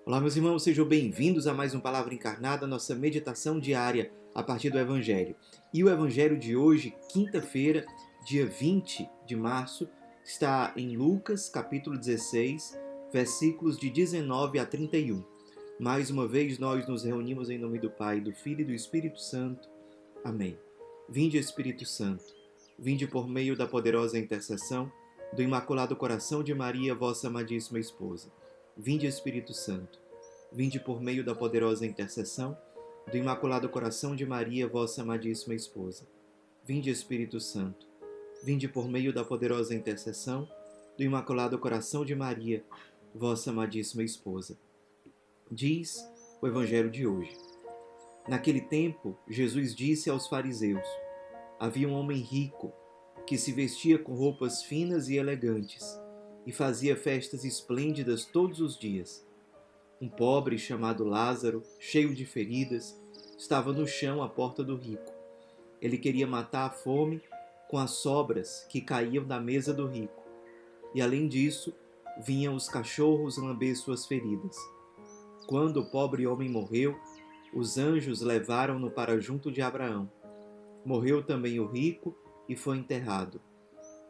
Olá, meus irmãos, sejam bem-vindos a mais um Palavra Encarnada, nossa meditação diária a partir do Evangelho. E o Evangelho de hoje, quinta-feira, dia 20 de março, está em Lucas, capítulo 16, versículos de 19 a 31. Mais uma vez, nós nos reunimos em nome do Pai, do Filho e do Espírito Santo. Amém. Vinde, Espírito Santo, vinde por meio da poderosa intercessão do Imaculado Coração de Maria, vossa amadíssima esposa. Vinde, Espírito Santo, vinde por meio da poderosa intercessão do Imaculado Coração de Maria, vossa amadíssima esposa. Vinde, Espírito Santo, vinde por meio da poderosa intercessão do Imaculado Coração de Maria, vossa amadíssima esposa. Diz o Evangelho de hoje. Naquele tempo, Jesus disse aos fariseus: havia um homem rico que se vestia com roupas finas e elegantes e fazia festas esplêndidas todos os dias. Um pobre chamado Lázaro, cheio de feridas, estava no chão à porta do rico. Ele queria matar a fome com as sobras que caíam da mesa do rico. E além disso, vinham os cachorros lamber suas feridas. Quando o pobre homem morreu, os anjos levaram-no para junto de Abraão. Morreu também o rico e foi enterrado.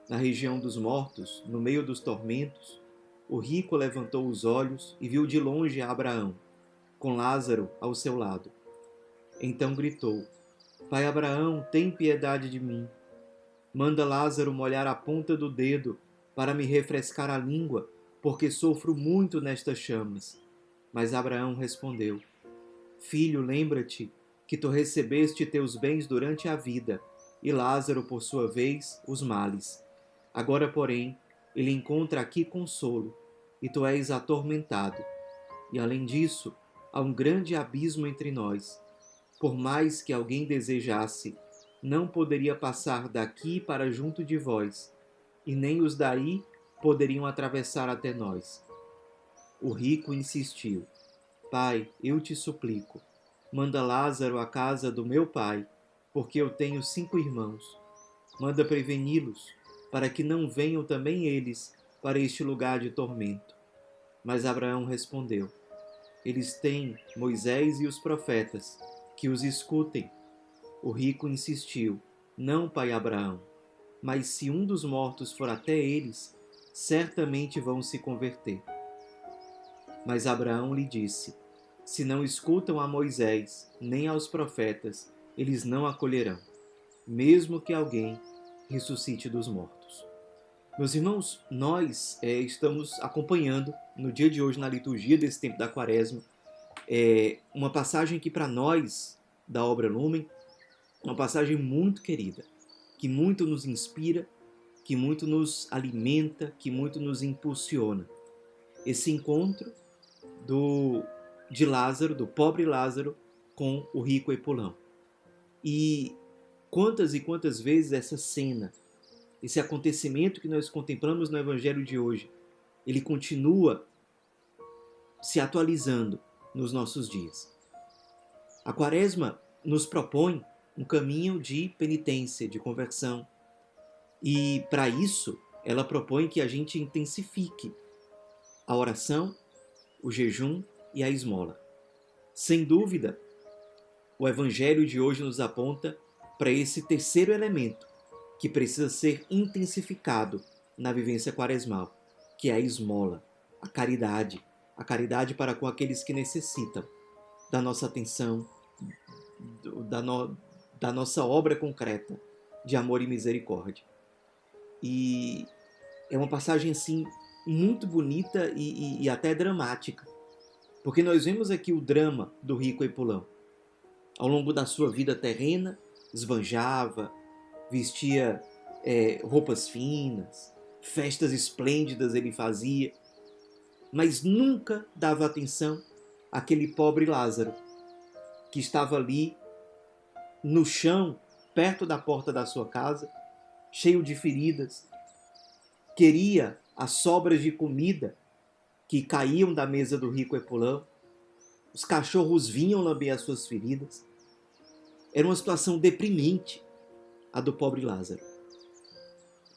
Na região dos mortos, no meio dos tormentos, o rico levantou os olhos e viu de longe a Abraão, com Lázaro ao seu lado. Então gritou: Pai Abraão, tem piedade de mim. Manda Lázaro molhar a ponta do dedo para me refrescar a língua, porque sofro muito nestas chamas. Mas Abraão respondeu: Filho, lembra-te que tu recebeste teus bens durante a vida, e Lázaro, por sua vez, os males. Agora, porém, ele encontra aqui consolo, e tu és atormentado. E além disso, há um grande abismo entre nós. Por mais que alguém desejasse, não poderia passar daqui para junto de vós, e nem os daí poderiam atravessar até nós. O rico insistiu: Pai, eu te suplico, manda Lázaro à casa do meu pai, porque eu tenho 5 irmãos. Manda preveni-los, para que não venham também eles para este lugar de tormento. Mas Abraão respondeu: Eles têm Moisés e os profetas, que os escutem. O rico insistiu: Não, pai Abraão, mas se um dos mortos for até eles, certamente vão se converter. Mas Abraão lhe disse: Se não escutam a Moisés, nem aos profetas, eles não acolherão, mesmo que alguém ressuscite dos mortos. Meus irmãos, nós estamos acompanhando no dia de hoje, na liturgia desse tempo da Quaresma, uma passagem que para nós, da obra Lumen, é uma passagem muito querida, que muito nos inspira, que muito nos alimenta, que muito nos impulsiona. Esse encontro de Lázaro, do pobre Lázaro, com o rico Epulão. E quantas vezes essa cena, esse acontecimento que nós contemplamos no Evangelho de hoje, ele continua se atualizando nos nossos dias. A Quaresma nos propõe um caminho de penitência, de conversão. E para isso, ela propõe que a gente intensifique a oração, o jejum e a esmola. Sem dúvida, o Evangelho de hoje nos aponta para esse terceiro elemento que precisa ser intensificado na vivência quaresmal, que é a esmola, a caridade para com aqueles que necessitam da nossa atenção, da nossa obra concreta de amor e misericórdia. E é uma passagem assim muito bonita e até dramática, porque nós vemos aqui o drama do rico Epulão. Ao longo da sua vida terrena, esbanjava, vestia roupas finas, festas esplêndidas ele fazia, mas nunca dava atenção àquele pobre Lázaro, que estava ali no chão, perto da porta da sua casa, cheio de feridas, queria as sobras de comida que caíam da mesa do rico Epulão, os cachorros vinham lamber as suas feridas. Era uma situação deprimente, a do pobre Lázaro.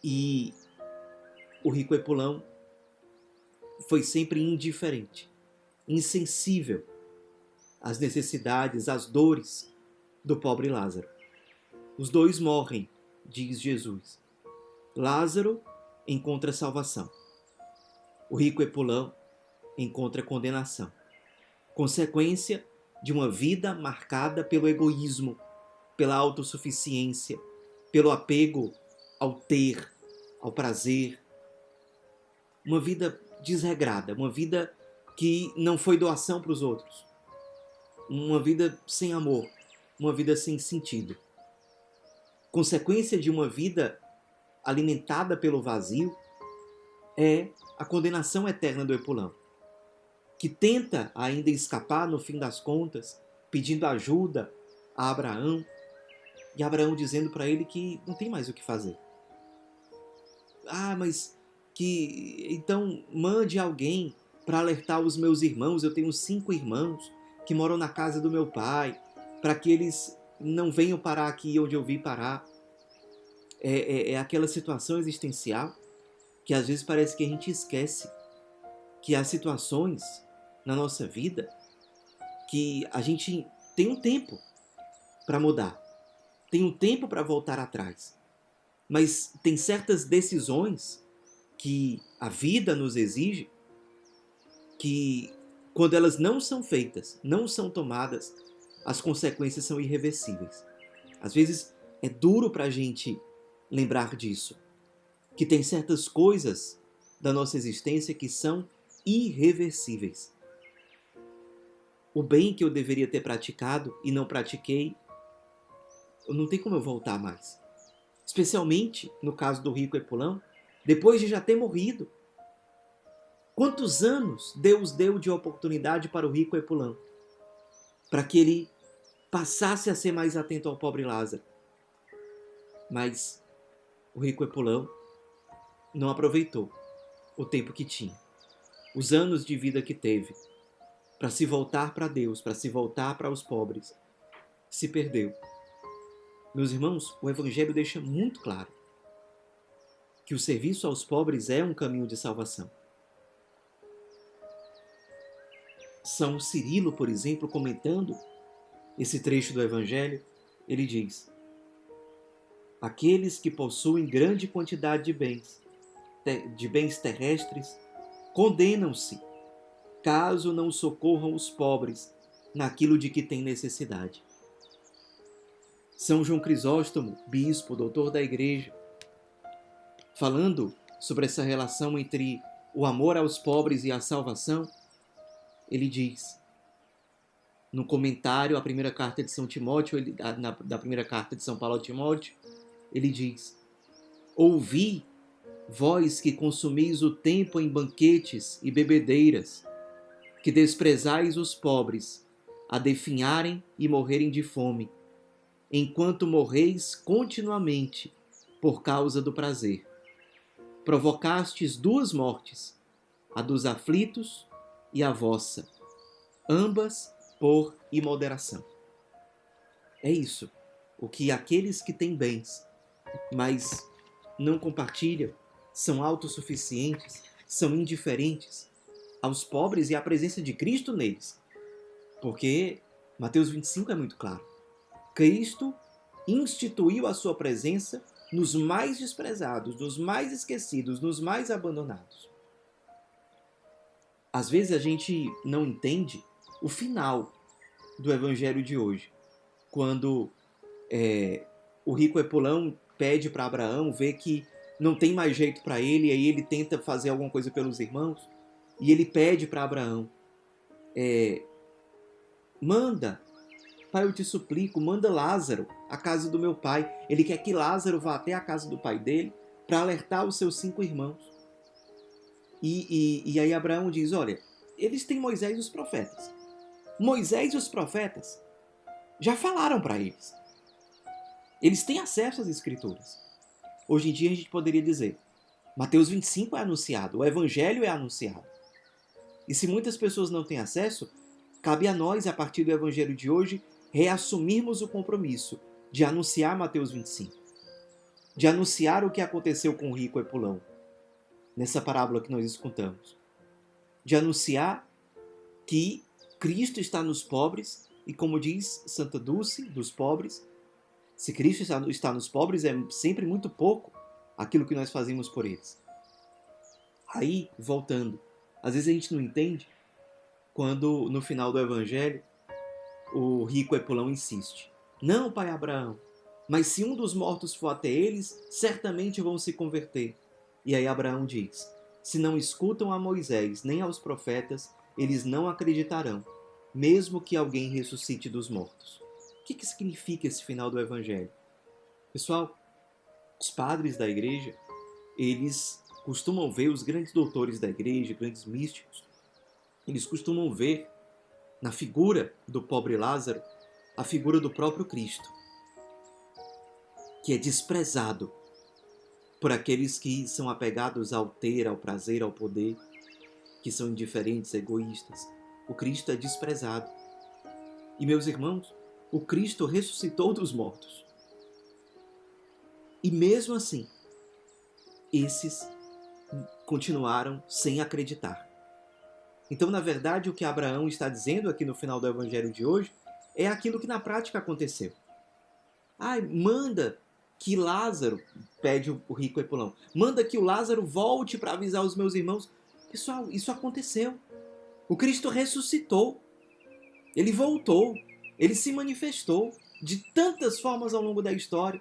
E o rico Epulão foi sempre indiferente. insensível às necessidades, às dores do pobre Lázaro. Os dois morrem, diz Jesus. Lázaro encontra salvação. O rico Epulão encontra condenação. Consequência de uma vida marcada pelo egoísmo, pela autossuficiência, pelo apego ao ter, ao prazer. Uma vida desregrada, uma vida que não foi doação para os outros. Uma vida sem amor, uma vida sem sentido. Consequência de uma vida alimentada pelo vazio é a condenação eterna do Epulão, que tenta ainda escapar no fim das contas, pedindo ajuda a Abraão, e Abraão dizendo para ele que não tem mais o que fazer. Mas que então mande alguém para alertar os meus irmãos, eu tenho 5 irmãos que moram na casa do meu pai, para que eles não venham parar aqui onde eu vim parar. É aquela situação existencial que às vezes parece que a gente esquece que há situações na nossa vida que a gente tem um tempo para mudar, tem um tempo para voltar atrás, mas tem certas decisões que a vida nos exige que, quando elas não são feitas, não são tomadas, as consequências são irreversíveis. Às vezes é duro para a gente lembrar disso, que tem certas coisas da nossa existência que são irreversíveis. O bem que eu deveria ter praticado e não pratiquei, não tem como eu voltar mais. Especialmente no caso do rico Epulão, depois de já ter morrido. Quantos anos Deus deu de oportunidade para o rico Epulão? Para que ele passasse a ser mais atento ao pobre Lázaro. Mas o rico Epulão não aproveitou o tempo que tinha, os anos de vida que teve, para se voltar para Deus, para se voltar para os pobres. Se perdeu. Meus irmãos, o Evangelho deixa muito claro que o serviço aos pobres é um caminho de salvação. São Cirilo, por exemplo, comentando esse trecho do Evangelho, ele diz: aqueles que possuem grande quantidade de bens terrestres, condenam-se, caso não socorram os pobres naquilo de que têm necessidade. São João Crisóstomo, bispo, doutor da Igreja, falando sobre essa relação entre o amor aos pobres e a salvação, ele diz, no comentário à primeira carta de São Timóteo, da primeira carta de São Paulo a Timóteo, ele diz: ouvi, vós que consumis o tempo em banquetes e bebedeiras, que desprezais os pobres, a definharem e morrerem de fome, enquanto morreis continuamente por causa do prazer. Provocastes 2 mortes, a dos aflitos e a vossa, ambas por imoderação. É isso, o que aqueles que têm bens, mas não compartilham, são autossuficientes, são indiferentes aos pobres e à presença de Cristo neles. Porque Mateus 25 é muito claro. Cristo instituiu a sua presença nos mais desprezados, nos mais esquecidos, nos mais abandonados. Às vezes a gente não entende o final do Evangelho de hoje, quando o rico Epulão pede para Abraão, vê que não tem mais jeito para ele, e aí ele tenta fazer alguma coisa pelos irmãos, e ele pede para Abraão, manda, pai, eu te suplico, manda Lázaro à casa do meu pai. Ele quer que Lázaro vá até a casa do pai dele para alertar os seus 5 irmãos. E aí Abraão diz, olha, eles têm Moisés e os profetas. Moisés e os profetas já falaram para eles. Eles têm acesso às escrituras. Hoje em dia a gente poderia dizer, Mateus 25 é anunciado, o Evangelho é anunciado. E se muitas pessoas não têm acesso, cabe a nós, a partir do Evangelho de hoje, reassumirmos o compromisso de anunciar Mateus 25. De anunciar o que aconteceu com o rico Epulão, nessa parábola que nós escutamos. De anunciar que Cristo está nos pobres, e como diz Santa Dulce, dos pobres, se Cristo está nos pobres, é sempre muito pouco aquilo que nós fazemos por eles. Aí, voltando, às vezes a gente não entende quando, no final do Evangelho, o rico Epulão insiste. Não, pai Abraão, mas se um dos mortos for até eles, certamente vão se converter. E aí Abraão diz, se não escutam a Moisés nem aos profetas, eles não acreditarão, mesmo que alguém ressuscite dos mortos. O que significa esse final do Evangelho? Pessoal, os padres da igreja, eles costumam ver, os grandes doutores da igreja, grandes místicos, eles costumam ver na figura do pobre Lázaro a figura do próprio Cristo, que é desprezado por aqueles que são apegados ao ter, ao prazer, ao poder, que são indiferentes, egoístas. O Cristo é desprezado. E, meus irmãos, o Cristo ressuscitou dos mortos. E mesmo assim, esses continuaram sem acreditar. Então, na verdade, o que Abraão está dizendo aqui no final do Evangelho de hoje é aquilo que na prática aconteceu. Manda que Lázaro, pede o rico Epulão, manda que o Lázaro volte para avisar os meus irmãos. Pessoal, isso aconteceu. O Cristo ressuscitou. Ele voltou. Ele se manifestou de tantas formas ao longo da história.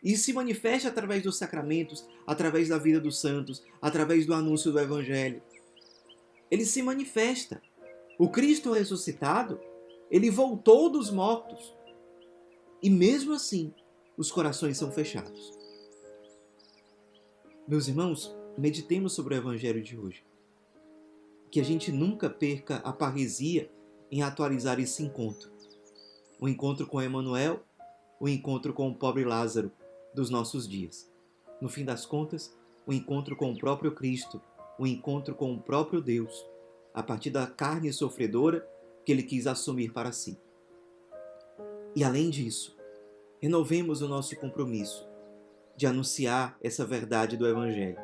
E se manifesta através dos sacramentos, através da vida dos santos, através do anúncio do Evangelho. Ele se manifesta. O Cristo ressuscitado, ele voltou dos mortos. E mesmo assim, os corações são fechados. Meus irmãos, meditemos sobre o Evangelho de hoje. Que a gente nunca perca a parresia em atualizar esse encontro. O encontro com Emmanuel, o encontro com o pobre Lázaro dos nossos dias. No fim das contas, o encontro com o próprio Cristo, o encontro com o próprio Deus, a partir da carne sofredora que ele quis assumir para si. E além disso, renovemos o nosso compromisso de anunciar essa verdade do Evangelho.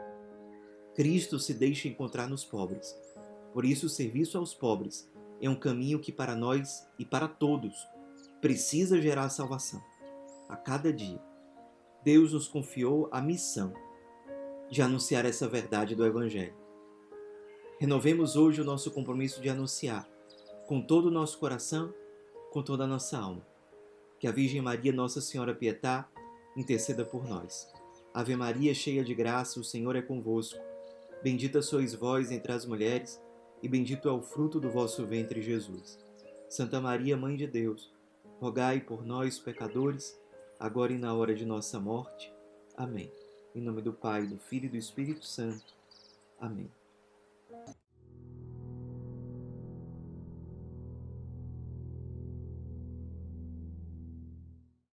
Cristo se deixa encontrar nos pobres. Por isso, o serviço aos pobres é um caminho que para nós e para todos precisa gerar salvação. A cada dia, Deus nos confiou a missão de anunciar essa verdade do Evangelho. Renovemos hoje o nosso compromisso de anunciar, com todo o nosso coração, com toda a nossa alma. Que a Virgem Maria, Nossa Senhora Pietá, interceda por nós. Ave Maria, cheia de graça, o Senhor é convosco. Bendita sois vós entre as mulheres, e bendito é o fruto do vosso ventre, Jesus. Santa Maria, Mãe de Deus, rogai por nós, pecadores, agora e na hora de nossa morte. Amém. Em nome do Pai, do Filho e do Espírito Santo. Amém.